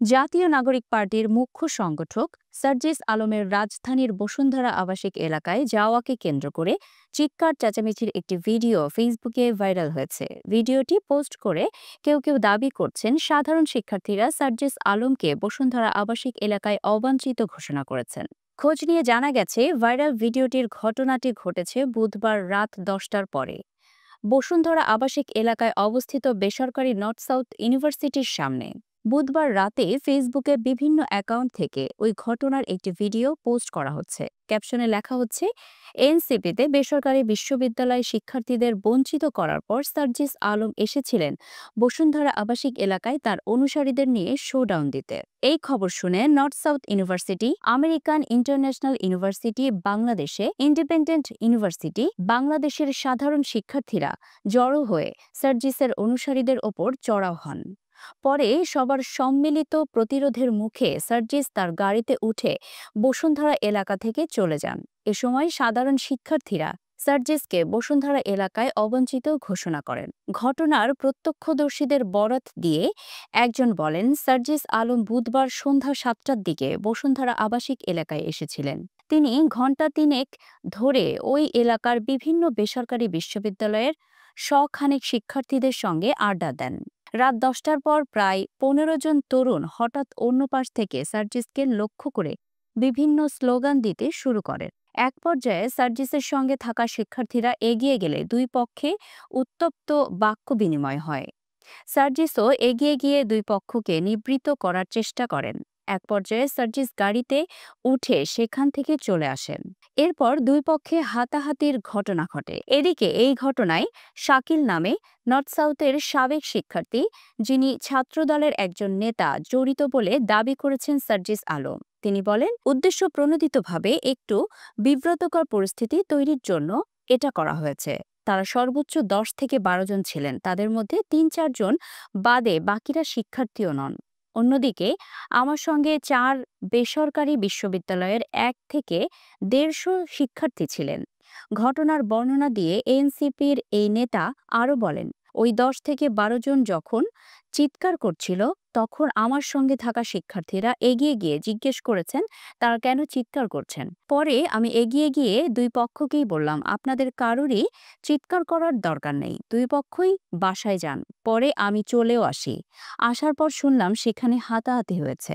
জাতীয় নাগরিক পার্টির মুখ্য সংগঠক সার্জিস আলমের রাজধানীর বসুন্ধরা আবাসিক এলাকায় যাওয়াকে কেন্দ্র করে চিৎকার চেঁচামেচির একটি ভিডিও ফেসবুকে ভাইরাল হয়েছে। ভিডিওটি পোস্ট করে কেউ কেউ দাবি করছেন সাধারণ শিক্ষার্থীরা সার্জিস আলমকে বসুন্ধরা আবাসিক এলাকায় অবাঞ্ছিত ঘোষণা করেছেন। খোঁজ নিয়ে জানা গেছে, ভাইরাল ভিডিওটির ঘটনাটি ঘটেছে বুধবার রাত 10টার পরে বসুন্ধরা আবাসিক এলাকায় অবস্থিত বেসরকারি নর্থ সাউথ ইউনিভার্সিটির সামনে। বুধবার রাতে ফেসবুকে বিভিন্ন অ্যাকাউন্ট থেকে ওই ঘটনার একটি ভিডিও পোস্ট করা হচ্ছে। ক্যাপশনে লেখা হচ্ছে, এনসিপিতে বেসরকারি বিশ্ববিদ্যালয় শিক্ষার্থীদের বঞ্চিত করার পর সার্জিস আলম এসেছিলেন বসুন্ধরা আবাসিক এলাকায় তার অনুসারীদের নিয়ে শোডাউন দিতে। এই খবর শুনে north south university, American international university বাংলাদেশে, ইন্ডিপেন্ডেন্ট ইউনিভার্সিটি বাংলাদেশের সাধারণ শিক্ষার্থীরা জড়ো হয়ে সার্জিসের অনুসারীদের ওপর চড়াও হন। পরে সবার সম্মিলিত প্রতিরোধের মুখে সার্জিস তার গাড়িতে উঠে বসুন্ধরা এলাকা থেকে চলে যান। এ সময় সাধারণ শিক্ষার্থীরা সার্জিসকে বসুন্ধরা এলাকায় অবঞ্চিত ঘোষণা করেন। ঘটনার প্রত্যক্ষদর্শীদের বরাত দিয়ে একজন বলেন, সার্জিস আলম বুধবার সন্ধ্যা 7টার দিকে বসুন্ধরা আবাসিক এলাকায় এসেছিলেন। তিনি ঘণ্টা তিনেক ধরে ওই এলাকার বিভিন্ন বেসরকারি বিশ্ববিদ্যালয়ের শখানেক শিক্ষার্থীদের সঙ্গে আড্ডা দেন। রাত 10টার পর প্রায় 15 জন তরুণ হঠাৎ অন্য পাশ থেকে সার্জিসকে লক্ষ্য করে বিভিন্ন স্লোগান দিতে শুরু করেন। এক পর্যায়ে সার্জিসের সঙ্গে থাকা শিক্ষার্থীরা এগিয়ে গেলে দুই পক্ষে উত্তপ্ত বাক্য বিনিময় হয়। সার্জিসও এগিয়ে গিয়ে দুই পক্ষকে নিবৃত্ত করার চেষ্টা করেন। এক পর্যায়ে সার্জিস গাড়িতে উঠে সেখান থেকে চলে আসেন। এরপর দুই পক্ষে হাতাহাতির ঘটনা ঘটে। এদিকে এই ঘটনায় শাকিল নামে নর্থ সাউথের সাবেক শিক্ষার্থী, যিনি ছাত্রদলের একজন নেতা, জড়িত বলে দাবি করেছেন সার্জিস আলম। তিনি বলেন, উদ্দেশ্য প্রণোদিতভাবে একটু বিব্রতকর পরিস্থিতি তৈরির জন্য এটা করা হয়েছে। তারা সর্বোচ্চ 10 থেকে 12 জন ছিলেন। তাদের মধ্যে 3-4 জন বাদে বাকিরা শিক্ষার্থীও নন। অন্যদিকে আমার সঙ্গে 4 বেসরকারি বিশ্ববিদ্যালয়ের 1 থেকে 150 শিক্ষার্থী ছিলেন। ঘটনার বর্ণনা দিয়ে এনসিপির এই নেতা আরও বলেন, ওই 10 থেকে 12 জন যখন চিৎকার করছিল, তখন আমার সঙ্গে থাকা শিক্ষার্থীরা এগিয়ে গিয়ে জিজ্ঞেস করেছেন তারা কেন চিৎকার করছেন। পরে আমি এগিয়ে গিয়ে দুই পক্ষকেই বললাম, আপনাদের কারোরই চিৎকার করার দরকার নেই, দুই পক্ষই বাসায় যান। পরে আমি চলেও আসি। আসার পর শুনলাম সেখানে হাতাহাতি হয়েছে।